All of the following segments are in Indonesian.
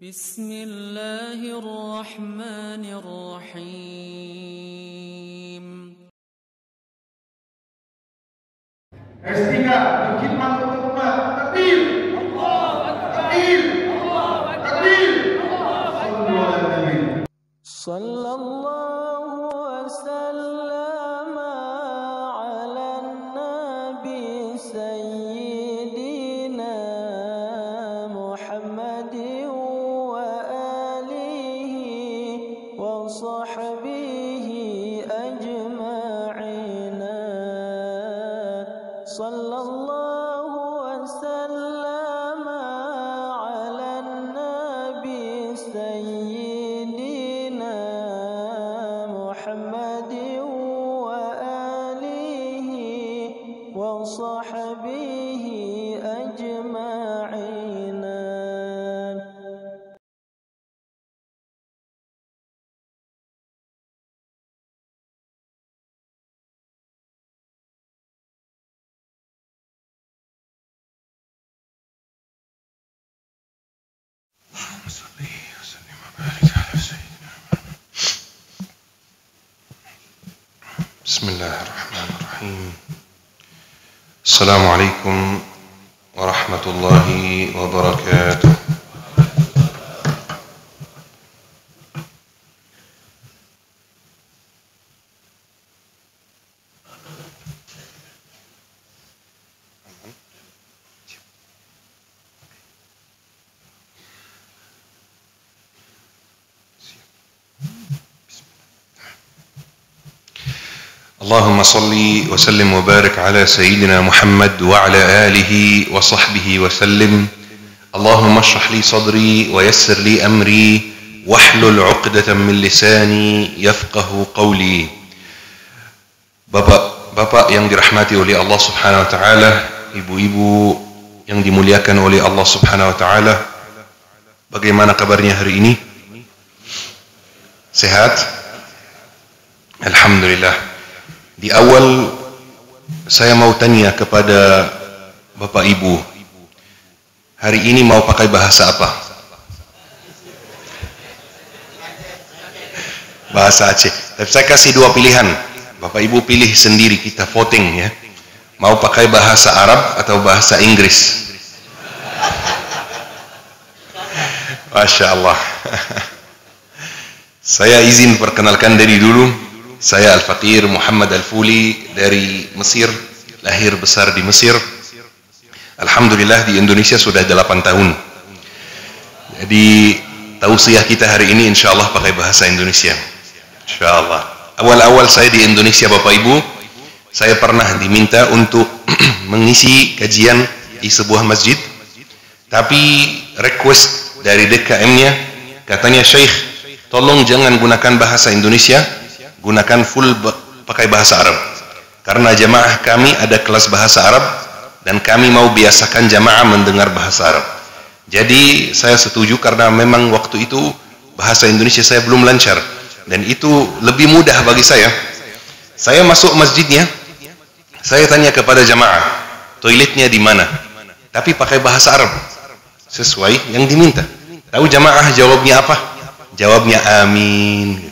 Bismillahirrahmanirrahim. S3 berkhidmat untuk umat. Takbir. Allahu Akbar. Takbir. Allahu Akbar. Takbir. Sallallahu alaihi Sallallahu wasallam ala nabi sayyidina Muhammadin wa alihi wa sahbihi ajma'ina. Sallallahu wasallam ala nabi sayyidina Muhammadin wa alihi wa sahbihi ajma'ina. Bismillahirrahmanirrahim. Assalamualaikum warahmatullahi wabarakatuh. Allahumma salli wa sallim wa barik ala sayyidina Muhammad wa ala alihi wa sahbihi wa sallim. Allahumma shrah li sadri wa yassir li amri wahlul 'uqdatam min lisani yafqahu qawli. Bapak-bapak yang dirahmati oleh Allah Subhanahu wa taala, ibu-ibu yang dimuliakan oleh Allah Subhanahu wa taala, bagaimana kabarnya hari ini? Sehat? Alhamdulillah. Di awal saya mau tanya kepada Bapak Ibu, hari ini mau pakai bahasa apa? Bahasa Aceh. Tapi saya kasih dua pilihan. Bapak Ibu pilih sendiri, kita voting ya. Mau pakai bahasa Arab atau bahasa Inggris? Masya Allah. Saya izin perkenalkan diri dulu. Saya Al-Faqir Muhammad Al-Fuli dari Mesir, lahir besar di Mesir. Alhamdulillah di Indonesia sudah 8 tahun. Jadi tausiah kita hari ini insya Allah pakai bahasa Indonesia. Insya Allah. Awal-awal saya di Indonesia Bapak Ibu, saya pernah diminta untuk mengisi kajian di sebuah masjid. Tapi request dari DKM-nya, katanya Syekh, tolong jangan gunakan bahasa Indonesia, gunakan full pakai bahasa Arab. Karena jamaah kami ada kelas bahasa Arab dan kami mau biasakan jamaah mendengar bahasa Arab. Jadi saya setuju karena memang waktu itu bahasa Indonesia saya belum lancar dan itu lebih mudah bagi saya. Saya masuk masjidnya, saya tanya kepada jamaah, toiletnya di mana? Tapi pakai bahasa Arab sesuai yang diminta. Tahu jamaah jawabnya apa? Jawabnya amin.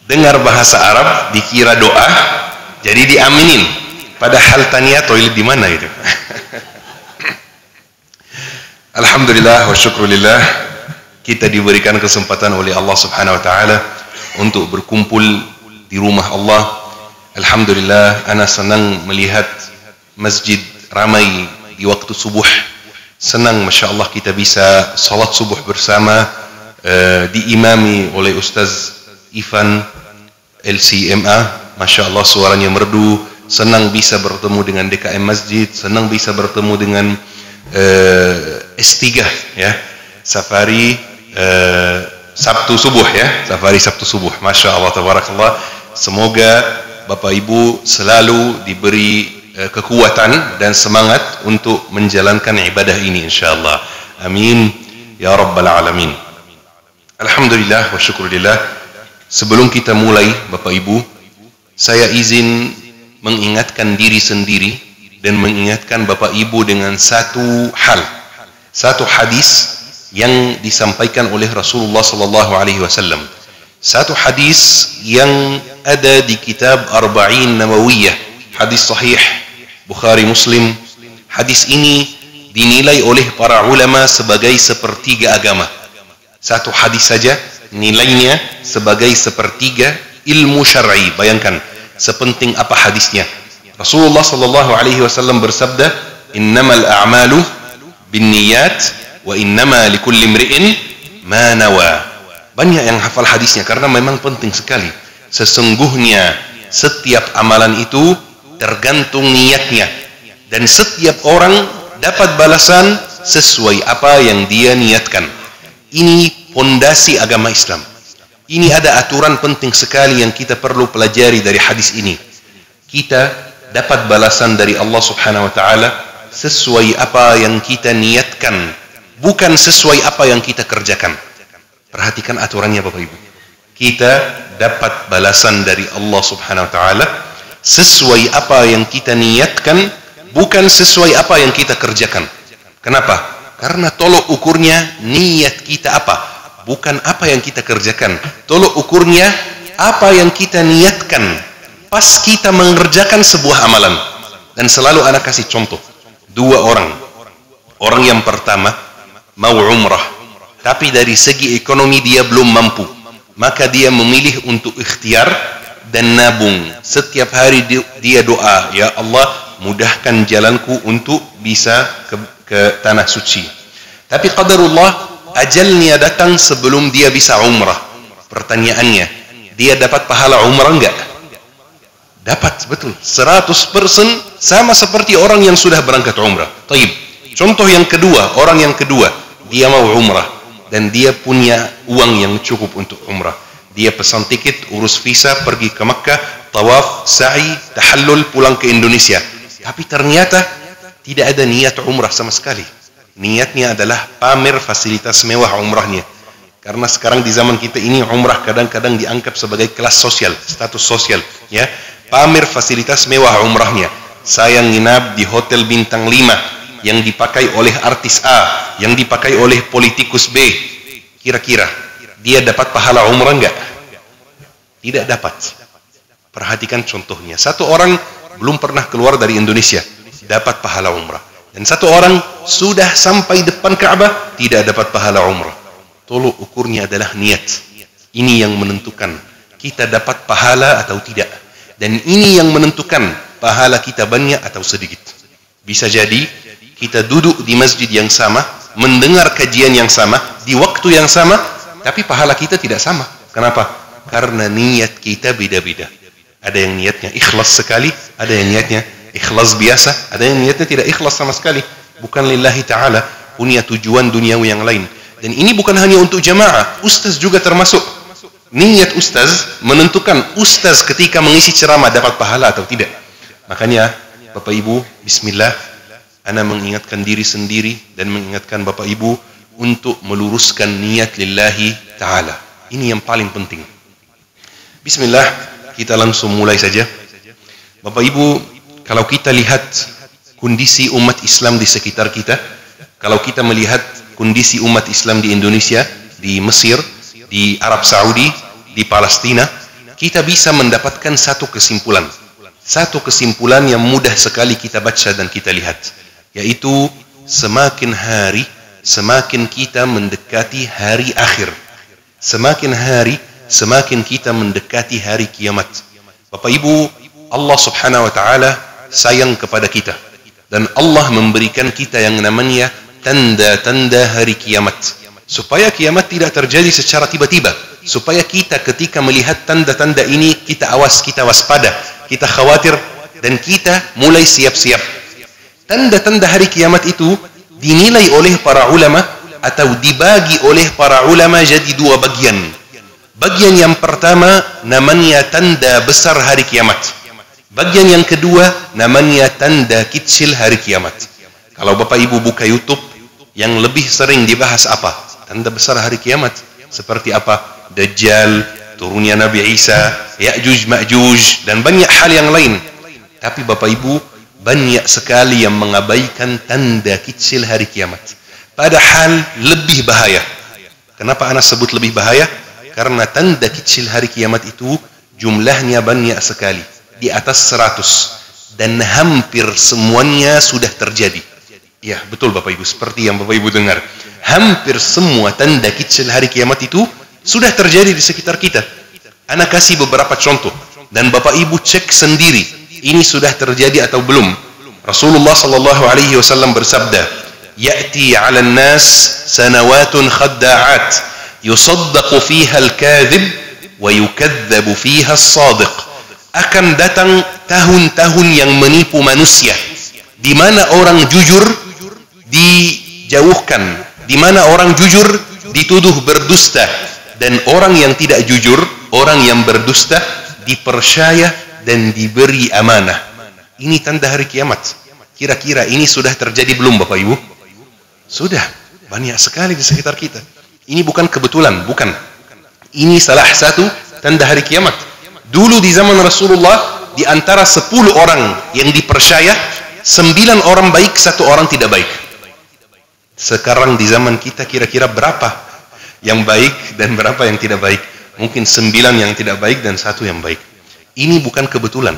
Dengar bahasa Arab dikira doa, jadi diaminin. Padahal tanya toilet di mana itu. Alhamdulillah wa syukrulillah, kita diberikan kesempatan oleh Allah Subhanahu wa taala untuk berkumpul di rumah Allah. Alhamdulillah, ana senang melihat masjid ramai di waktu subuh. Senang Masya Allah kita bisa salat subuh bersama, diimami oleh Ustaz Ivan LCMA, Masya Allah suaranya merdu. Senang bisa bertemu dengan DKM Masjid, senang bisa bertemu dengan S3 ya, Safari Sabtu subuh ya, Safari Sabtu subuh. Masya Allah tabarakallah. Semoga Bapak Ibu selalu diberi kekuatan dan semangat untuk menjalankan ibadah ini insyaallah. Amin ya rabbal alamin. Alhamdulillah wa syukurillah. Sebelum kita mulai Bapak Ibu, saya izin mengingatkan diri sendiri dan mengingatkan Bapak Ibu dengan satu hal. Satu hadis yang disampaikan oleh Rasulullah sallallahu alaihi wasallam. Satu hadis yang ada di kitab Arba'in Nawawiyah, hadis sahih Bukhari Muslim. Hadis ini dinilai oleh para ulama sebagai sepertiga agama. Satu hadis saja nilainya sebagai sepertiga ilmu syar'i. Bayangkan sepenting apa hadisnya. Rasulullah sallallahu alaihi wasallam bersabda, "Innamal a'malu binniyat wa innama likulli imri'in ma nawa." Banyak yang hafal hadisnya karena memang penting sekali. Sesungguhnya setiap amalan itu tergantung niatnya, dan setiap orang dapat balasan sesuai apa yang dia niatkan. Ini fondasi agama Islam. Ini ada aturan penting sekali yang kita perlu pelajari dari hadis ini. Kita dapat balasan dari Allah Subhanahu wa taala sesuai apa yang kita niatkan, bukan sesuai apa yang kita kerjakan. Perhatikan aturannya Bapak Ibu. Kita dapat balasan dari Allah Subhanahu wa taala sesuai apa yang kita niatkan, bukan sesuai apa yang kita kerjakan. Kenapa? Karena tolok ukurnya niat kita apa, bukan apa yang kita kerjakan. Tolok ukurnya apa yang kita niatkan pas kita mengerjakan sebuah amalan. Dan selalu anak kasih contoh. Dua orang. Orang yang pertama mau umrah, tapi dari segi ekonomi dia belum mampu. Maka dia memilih untuk ikhtiar dan nabung. Setiap hari dia doa, "Ya Allah, mudahkan jalanku untuk bisa ke tanah suci." Tapi qadarullah, ajalnya datang sebelum dia bisa umrah. Pertanyaannya, dia dapat pahala umrah enggak? Dapat, betul. 100% sama seperti orang yang sudah berangkat umrah. Taib. Contoh yang kedua, orang yang kedua, dia mau umrah dan dia punya uang yang cukup untuk umrah. Dia pesan tiket, urus visa, pergi ke Makkah, tawaf, sa'i, tahallul, pulang ke Indonesia. Tapi ternyata tidak ada niat umrah sama sekali. Niatnya adalah pamer fasilitas mewah umrahnya. Karena sekarang di zaman kita ini umrah kadang-kadang dianggap sebagai kelas sosial, status sosial, ya. Pamer fasilitas mewah umrahnya. Saya nginap di hotel bintang 5 yang dipakai oleh artis A, yang dipakai oleh politikus B. Kira-kira dia dapat pahala umrah enggak? Tidak dapat. Perhatikan contohnya. Satu orang belum pernah keluar dari Indonesia, dapat pahala umrah. Dan satu orang sudah sampai depan Ka'bah, tidak dapat pahala umrah. Tolok ukurnya adalah niat. Ini yang menentukan kita dapat pahala atau tidak. Dan ini yang menentukan pahala kita banyak atau sedikit. Bisa jadi kita duduk di masjid yang sama, mendengar kajian yang sama, di waktu yang sama, tapi pahala kita tidak sama. Kenapa? Karena niat kita beda-beda. Ada yang niatnya ikhlas sekali, ada yang niatnya ikhlas biasa, ada yang niatnya tidak ikhlas sama sekali. Bukan lillahi ta'ala, punya tujuan duniawi yang lain. Dan ini bukan hanya untuk jamaah, ustaz juga termasuk. Niat ustaz menentukan ustaz ketika mengisi ceramah dapat pahala atau tidak. Makanya Bapak Ibu, bismillah, ana mengingatkan diri sendiri dan mengingatkan Bapak Ibu untuk meluruskan niat lillahi ta'ala. Ini yang paling penting. Bismillah, kita langsung mulai saja. Bapak Ibu, kalau kita lihat kondisi umat Islam di sekitar kita, kalau kita melihat kondisi umat Islam di Indonesia, di Mesir, di Arab Saudi, di Palestina, kita bisa mendapatkan satu kesimpulan. Satu kesimpulan yang mudah sekali kita baca dan kita lihat, yaitu semakin hari, semakin kita mendekati hari akhir. Semakin hari, semakin kita mendekati hari kiamat. Bapak Ibu, Allah Subhanahu wa ta'ala sayang kepada kita. Dan Allah memberikan kita yang namanya tanda-tanda hari kiamat. Supaya kiamat tidak terjadi secara tiba-tiba. Supaya kita ketika melihat tanda-tanda ini, kita awas, kita waspada, kita khawatir, dan kita mulai siap-siap. Tanda-tanda hari kiamat itu dinilai oleh para ulama atau dibagi oleh para ulama jadi dua bagian. Bagian yang pertama namanya tanda besar hari kiamat. Bagian yang kedua namanya tanda kecil hari kiamat. Kalau Bapak Ibu buka YouTube, yang lebih sering dibahas apa? Tanda besar hari kiamat. Seperti apa? Dajjal, turunnya Nabi Isa, Ya'juj Ma'juj, dan banyak hal yang lain. Tapi Bapak Ibu, banyak sekali yang mengabaikan tanda kecil hari kiamat. Padahal lebih bahaya. Kenapa ana sebut lebih bahaya? Karena tanda kecil hari kiamat itu jumlahnya banyak sekali, di atas 100, dan hampir semuanya sudah terjadi. Ya, betul Bapak Ibu, seperti yang Bapak Ibu dengar. Hampir semua tanda kecil hari kiamat itu sudah terjadi di sekitar kita. Ana kasih beberapa contoh, dan Bapak Ibu cek sendiri, ini sudah terjadi atau belum. Rasulullah sallallahu alaihi wasallam bersabda, "Ya'ti 'alan nas sanawatun khadda'at, yusaddaqu fiha al-kadhib wa yukadzibu fiha as-sadiq." Akan datang tahun-tahun yang menipu manusia, di mana orang jujur dijauhkan, di mana orang jujur dituduh berdusta, dan orang yang tidak jujur, orang yang berdusta dipercaya dan diberi amanah. Ini tanda hari kiamat. Kira-kira ini sudah terjadi belum Bapak Ibu? Sudah, banyak sekali di sekitar kita. Ini bukan kebetulan, bukan. Ini salah satu tanda hari kiamat. Dulu di zaman Rasulullah, di antara 10 orang yang dipercaya, 9 orang baik, 1 orang tidak baik. Sekarang di zaman kita kira-kira berapa yang baik dan berapa yang tidak baik? Mungkin 9 yang tidak baik dan 1 yang baik. Ini bukan kebetulan.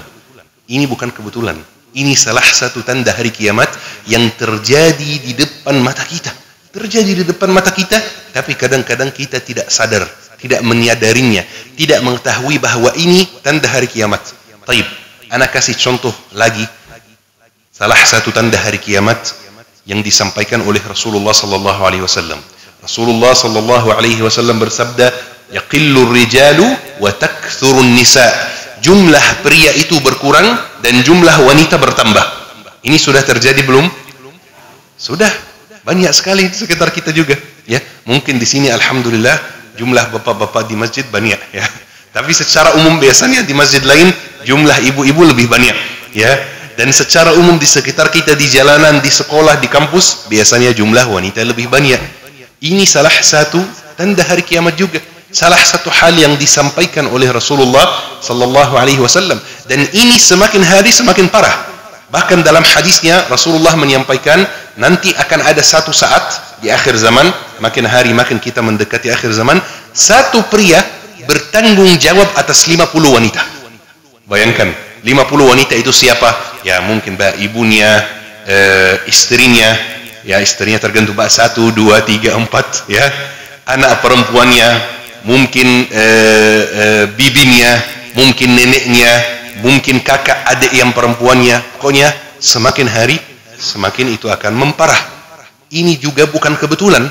Ini bukan kebetulan. Ini salah satu tanda hari kiamat yang terjadi di depan mata kita. Terjadi di depan mata kita, tapi kadang-kadang kita tidak sadar, tidak menyadarinya, tidak mengetahui bahwa ini tanda hari kiamat. Taib, ana kasih contoh lagi. Salah satu tanda hari kiamat yang disampaikan oleh Rasulullah sallallahu alaihi wasallam. Rasulullah sallallahu alaihi wasallam bersabda, "Yaqillu rijalu wa takthuru nisa." Jumlah pria itu berkurang dan jumlah wanita bertambah. Ini sudah terjadi belum? Sudah. Banyak sekali di sekitar kita juga, ya. Mungkin di sini alhamdulillah jumlah bapak-bapak di masjid banyak, ya. Tapi secara umum biasanya di masjid lain jumlah ibu-ibu lebih banyak, ya. Dan secara umum di sekitar kita, di jalanan, di sekolah, di kampus, biasanya jumlah wanita lebih banyak. Ini salah satu tanda hari kiamat juga. Salah satu hal yang disampaikan oleh Rasulullah sallallahu alaihi wasallam, dan ini semakin hari semakin parah. Bahkan dalam hadisnya Rasulullah menyampaikan nanti akan ada satu saat di akhir zaman, makin hari makin kita mendekati akhir zaman, satu pria bertanggung jawab atas 50 wanita. Bayangkan, 50 wanita itu siapa? Ya mungkin ibunya, istrinya, ya istrinya tergantung 1, 2, 3, 4, ya. Anak perempuannya, mungkin bibinya, mungkin neneknya, mungkin kakak adik yang perempuannya. Pokoknya semakin hari semakin itu akan memparah. Ini juga bukan kebetulan.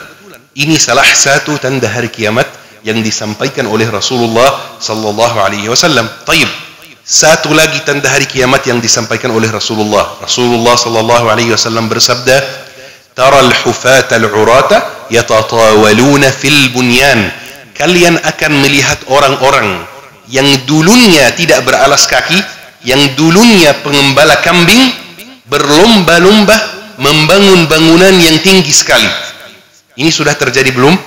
Ini salah satu tanda hari kiamat yang disampaikan oleh Rasulullah sallallahu alaihi wasallam. Taib. Satu lagi tanda hari kiamat yang disampaikan oleh Rasulullah. Rasulullah sallallahu alaihi wasallam bersabda, "Taral hufata al-urata yatatawaluna fil bunyan." Kalian akan melihat orang-orang yang dulunya tidak beralas kaki, yang dulunya pengembala kambing, berlomba-lomba membangun bangunan yang tinggi sekali. Ini sudah terjadi belum?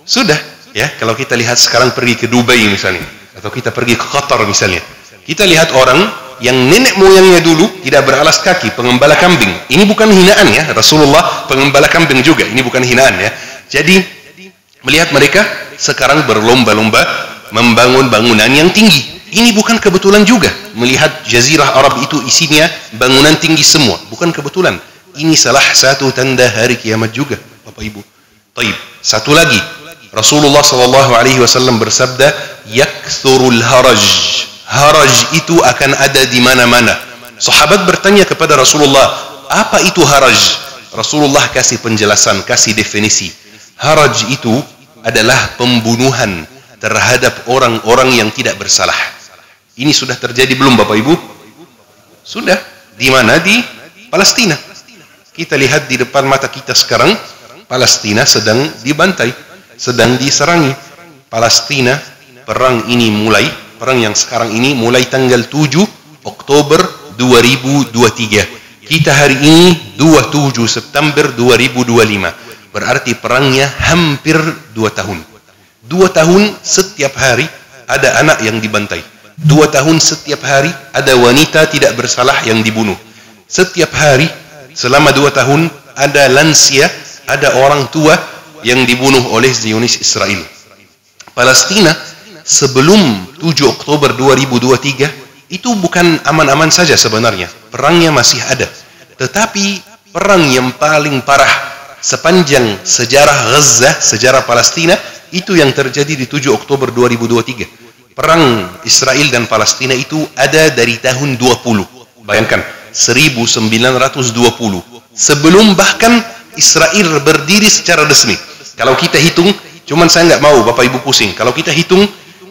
Sudah, ya. Kalau kita lihat sekarang pergi ke Dubai misalnya, atau kita pergi ke Qatar misalnya, kita lihat orang yang nenek moyangnya dulu tidak beralas kaki, pengembala kambing. Ini bukan hinaan, ya. Rasulullah pengembala kambing juga, ini bukan hinaan, ya. Jadi melihat mereka sekarang berlomba-lomba membangun bangunan yang tinggi. Ini bukan kebetulan juga. Melihat jazirah Arab itu isinya bangunan tinggi semua, bukan kebetulan. Ini salah satu tanda hari kiamat juga, Bapak Ibu. Taib. Satu lagi, Rasulullah sallallahu alaihi wasallam bersabda, "Yakthurul haraj." Haraj itu akan ada di mana-mana. Sahabat bertanya kepada Rasulullah, "Apa itu haraj?" Rasulullah kasih penjelasan, kasih definisi. Haraj itu adalah pembunuhan terhadap orang-orang yang tidak bersalah. Ini sudah terjadi belum Bapak Ibu? Sudah. Di mana? Di Palestina. Kita lihat di depan mata kita sekarang, Palestina sedang dibantai, sedang diserangi. Palestina, perang ini mulai, perang yang sekarang ini mulai tanggal 7 Oktober 2023. Kita hari ini 27 September 2025. Berarti perangnya hampir 2 tahun. 2 tahun setiap hari ada anak yang dibantai. 2 tahun setiap hari ada wanita tidak bersalah yang dibunuh. Setiap hari selama 2 tahun ada lansia, ada orang tua yang dibunuh oleh Zionis Israel. Palestina sebelum 7 Oktober 2023 itu bukan aman-aman saja sebenarnya. Perangnya masih ada. Tetapi perang yang paling parah sepanjang sejarah Gaza, sejarah Palestina, itu yang terjadi di 7 Oktober 2023. Perang Israel dan Palestina itu ada dari tahun 20. Bayangkan, 1920. Sebelum bahkan Israel berdiri secara resmi. Kalau kita hitung, cuman saya nggak mau Bapak Ibu pusing. Kalau kita hitung,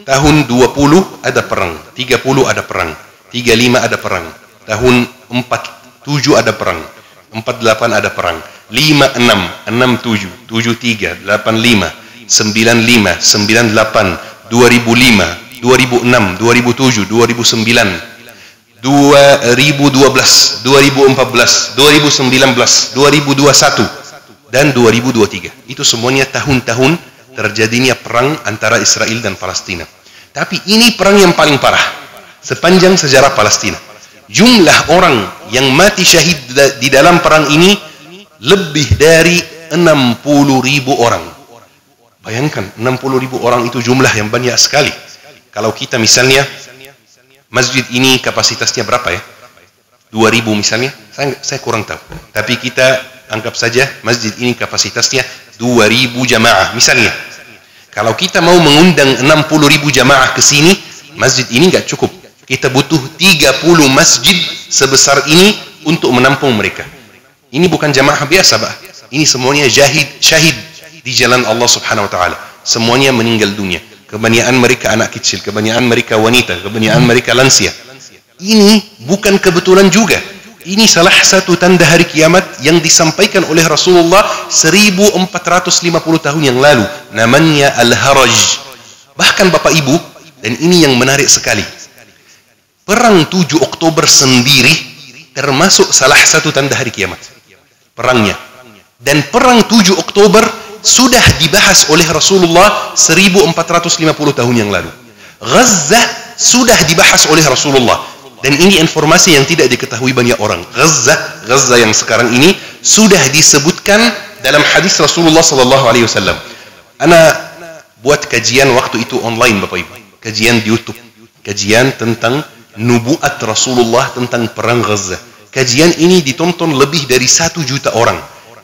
tahun 20 ada perang, 30 ada perang, 35 ada perang, tahun 47 ada perang, 48 ada perang, 56, 67, 73, 85, 95, 98, 2005, 2006, 2007, 2009, 2012, 2014, 2019, 2021, dan 2023. Itu semuanya tahun-tahun terjadinya perang antara Israel dan Palestina. Tapi ini perang yang paling parah sepanjang sejarah Palestina. Jumlah orang yang mati syahid di dalam perang ini lebih dari 60.000 orang. Bayangkan, 60.000 orang itu jumlah yang banyak sekali. Kalau kita misalnya, masjid ini kapasitasnya berapa ya? 2.000 misalnya, saya kurang tahu. Tapi kita anggap saja masjid ini kapasitasnya 2.000 jamaah misalnya. Kalau kita mau mengundang 60.000 jamaah ke sini, masjid ini nggak cukup. Kita butuh 30 masjid sebesar ini untuk menampung mereka. Ini bukan jamaah biasa, Pak. Ini semuanya syahid di jalan Allah Subhanahu wa taala. Semuanya meninggal dunia. Kebanyakan mereka anak kecil, kebanyakan mereka wanita, kebanyakan mereka lansia. Ini bukan kebetulan juga. Ini salah satu tanda hari kiamat yang disampaikan oleh Rasulullah 1450 tahun yang lalu. Namanya Al-Haraj. Bahkan Bapak Ibu, dan ini yang menarik sekali. Perang 7 Oktober sendiri termasuk salah satu tanda hari kiamat. Perangnya. Dan perang 7 Oktober sudah dibahas oleh Rasulullah 1450 tahun yang lalu. Gaza sudah dibahas oleh Rasulullah. Dan ini informasi yang tidak diketahui banyak orang. Gaza yang sekarang ini sudah disebutkan dalam hadis Rasulullah SAW. Ana buat kajian waktu itu online Bapak Ibu. Kajian di YouTube. Kajian tentang nubuat Rasulullah tentang perang Gaza. Kajian ini ditonton lebih dari 1 juta orang.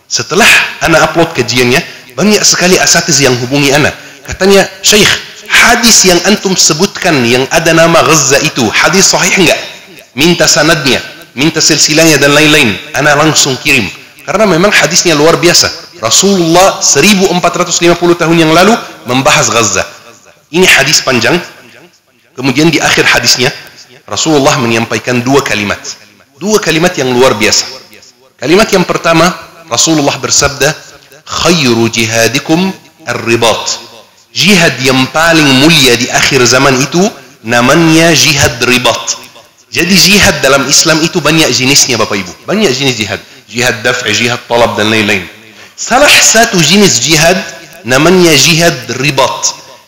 Setelah ana upload kajiannya, banyak sekali asatiz yang hubungi ana. Katanya, Syekh, hadis yang antum sebutkan yang ada nama Gaza itu, hadis sahih enggak? Minta sanadnya, minta silsilahnya dan lain-lain. Ana langsung kirim. Karena memang hadisnya luar biasa. Rasulullah 1450 tahun yang lalu membahas Gaza. Ini hadis panjang. Kemudian di akhir hadisnya, Rasulullah menyampaikan 2 kalimat. 2 kalimat yang luar biasa. Kalimat yang pertama, Rasulullah bersabda, khairu jihadikum ar-ribat. Jihad yang paling mulia di akhir zaman itu namanya jihad ribat. Jadi jihad dalam Islam itu banyak jenisnya Bapak Ibu. Banyak jenis jihad. Jihad daf'i, jihad talab dan lain-lain. Salah satu jenis jihad namanya jihad ribat.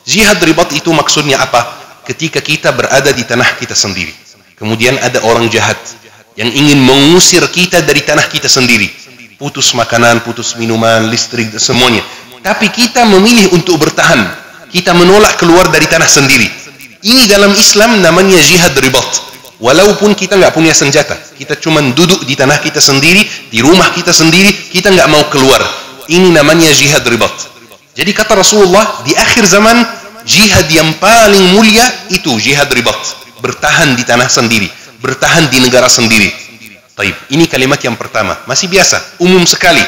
Jihad ribat itu maksudnya apa? Ketika kita berada di tanah kita sendiri. Kemudian ada orang jahat yang ingin mengusir kita dari tanah kita sendiri. Putus makanan, putus minuman, listrik, semuanya. Tapi kita memilih untuk bertahan. Kita menolak keluar dari tanah sendiri. Ini dalam Islam namanya jihad ribat. Walaupun kita nggak punya senjata, kita cuma duduk di tanah kita sendiri, di rumah kita sendiri, kita nggak mau keluar. Ini namanya jihad ribat. Jadi kata Rasulullah, di akhir zaman, jihad yang paling mulia itu jihad ribat. Bertahan di tanah sendiri, bertahan di negara sendiri. Taib. Ini kalimat yang pertama, masih biasa, umum sekali.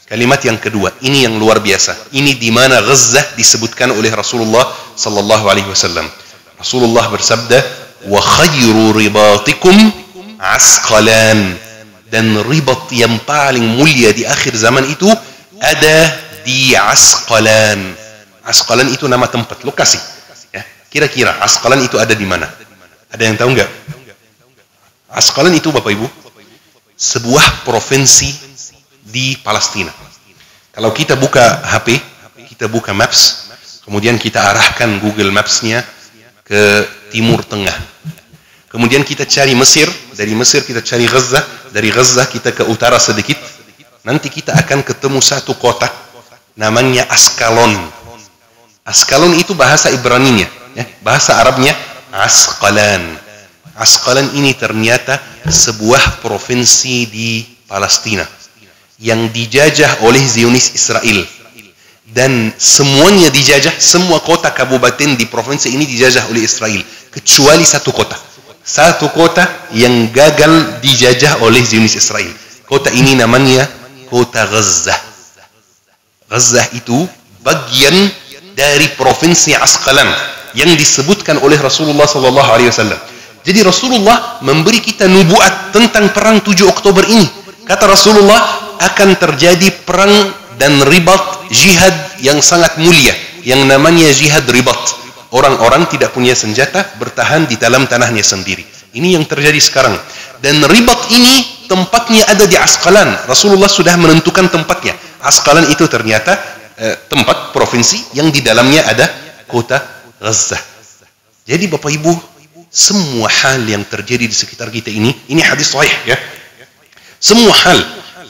Kalimat yang kedua, ini yang luar biasa. Ini di mana Gaza disebutkan oleh Rasulullah sallallahu alaihi wasallam. Rasulullah bersabda, wa khairu ribatikum Asqalan. Dan ribat yang paling mulia di akhir zaman itu ada di Asqalan. Asqalan itu nama tempat, lokasi. Ya, kira-kira Asqalan itu ada di mana? Ada yang tahu nggak? Asqalan itu Bapak Ibu sebuah provinsi di Palestina. Kalau kita buka HP, kita buka Maps, kemudian kita arahkan Google Maps-nya ke Timur Tengah. Kemudian kita cari Mesir, dari Mesir kita cari Gaza, dari Gaza kita ke utara sedikit, nanti kita akan ketemu satu kota namanya Askalon. Askalon itu bahasa Ibraninya, ya, bahasa Arabnya Asqalan. Asqalan ini ternyata sebuah provinsi di Palestina yang dijajah oleh Zionis Israel, dan semuanya dijajah, semua kota kabupaten di provinsi ini dijajah oleh Israel kecuali satu kota yang gagal dijajah oleh Zionis Israel. Kota ini namanya kota Gaza. Gaza itu bagian dari provinsi Asqalan yang disebutkan oleh Rasulullah SAW. Jadi Rasulullah memberi kita nubuat tentang perang 7 Oktober ini. Kata Rasulullah, akan terjadi perang dan ribat, jihad yang sangat mulia, yang namanya jihad ribat. Orang-orang tidak punya senjata, bertahan di dalam tanahnya sendiri. Ini yang terjadi sekarang. Dan ribat ini tempatnya ada di Asqalan. Rasulullah sudah menentukan tempatnya. Asqalan itu ternyata tempat provinsi yang di dalamnya ada kota Gaza. Jadi Bapak Ibu, semua hal yang terjadi di sekitar kita ini hadis sahih ya. Semua hal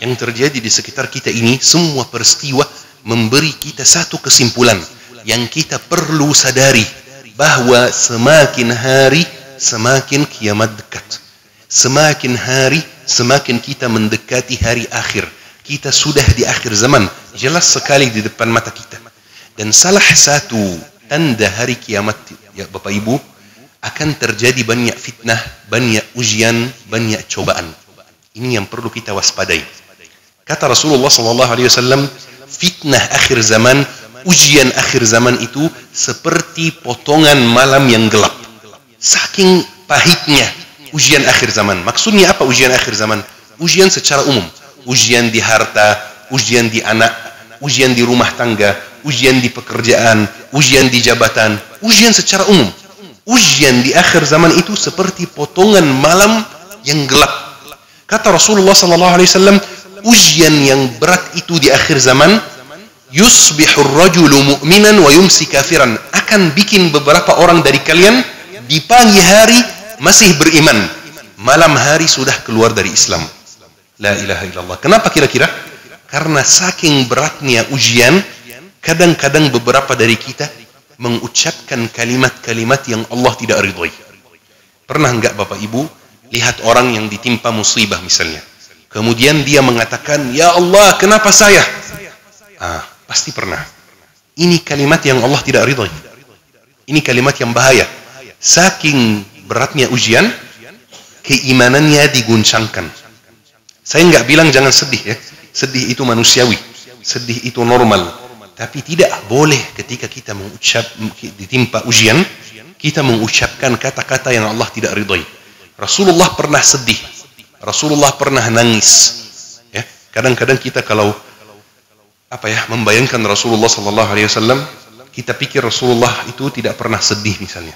yang terjadi di sekitar kita ini, semua peristiwa memberi kita satu kesimpulan yang kita perlu sadari, bahwa semakin hari semakin kiamat dekat. Semakin hari semakin kita mendekati hari akhir. Kita sudah di akhir zaman, jelas sekali di depan mata kita. Dan salah satu tanda hari kiamat ya Bapak Ibu, akan terjadi banyak fitnah, banyak ujian, banyak cobaan. Ini yang perlu kita waspadai. Kata Rasulullah SAW, fitnah akhir zaman, ujian akhir zaman itu seperti potongan malam yang gelap. Saking pahitnya ujian akhir zaman. Maksudnya apa ujian akhir zaman? Ujian secara umum. Ujian di harta, ujian di anak, ujian di rumah tangga, ujian di pekerjaan, ujian di jabatan, ujian secara umum. Ujian di akhir zaman itu seperti potongan malam yang gelap. Kata Rasulullah SAW, ujian yang berat itu di akhir zaman, yusbihur rajulu mu'minan wa yumsi kafiran, akan bikin beberapa orang dari kalian di pagi hari masih beriman, malam hari sudah keluar dari Islam. La ilaha illallah. Kenapa kira-kira? Karena saking beratnya ujian, kadang-kadang beberapa dari kita mengucapkan kalimat-kalimat yang Allah tidak ridhoi. Pernah enggak Bapak Ibu lihat orang yang ditimpa musibah misalnya, kemudian dia mengatakan, ya Allah kenapa saya? Pasti pernah. Ini kalimat yang Allah tidak ridhoi. Ini kalimat yang bahaya. Saking beratnya ujian, keimanannya diguncangkan. Saya enggak bilang jangan sedih ya. Sedih itu manusiawi, sedih itu normal. Tapi tidak boleh ketika kita ditimpa ujian, kita mengucapkan kata-kata yang Allah tidak ridhoi. Rasulullah pernah sedih, Rasulullah pernah nangis. Ya, kadang-kadang kita kalau membayangkan Rasulullah SAW, kita pikir Rasulullah itu tidak pernah sedih misalnya,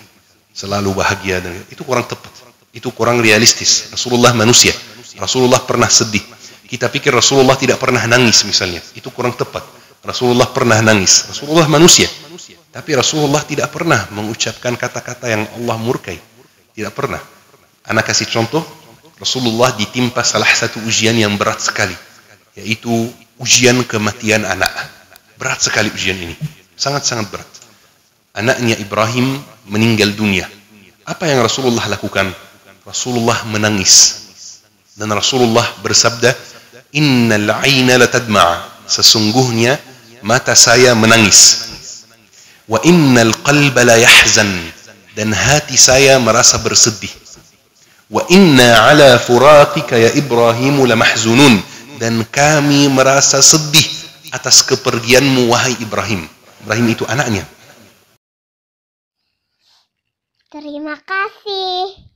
selalu bahagia, dan itu kurang tepat, itu kurang realistis. Rasulullah manusia, Rasulullah pernah sedih. Kita pikir Rasulullah tidak pernah nangis misalnya, itu kurang tepat. Rasulullah pernah nangis, Rasulullah manusia, tapi Rasulullah tidak pernah mengucapkan kata-kata yang Allah murkai. Tidak pernah. Anak kasih contoh, Rasulullah ditimpa salah satu ujian yang berat sekali, yaitu ujian kematian anak. Berat sekali ujian ini, sangat-sangat berat. Anaknya Ibrahim meninggal dunia. Apa yang Rasulullah lakukan? Rasulullah menangis. Dan Rasulullah bersabda, innal aina latadma', sesungguhnya mata saya menangis. Wa innal qalba la yahzan, dan hati saya merasa bersedih. Wa inna ala furaqika ya Ibrahim lamahzunun, dan kami merasa sedih atas kepergianmu wahai Ibrahim. Ibrahim itu anaknya. Terima kasih.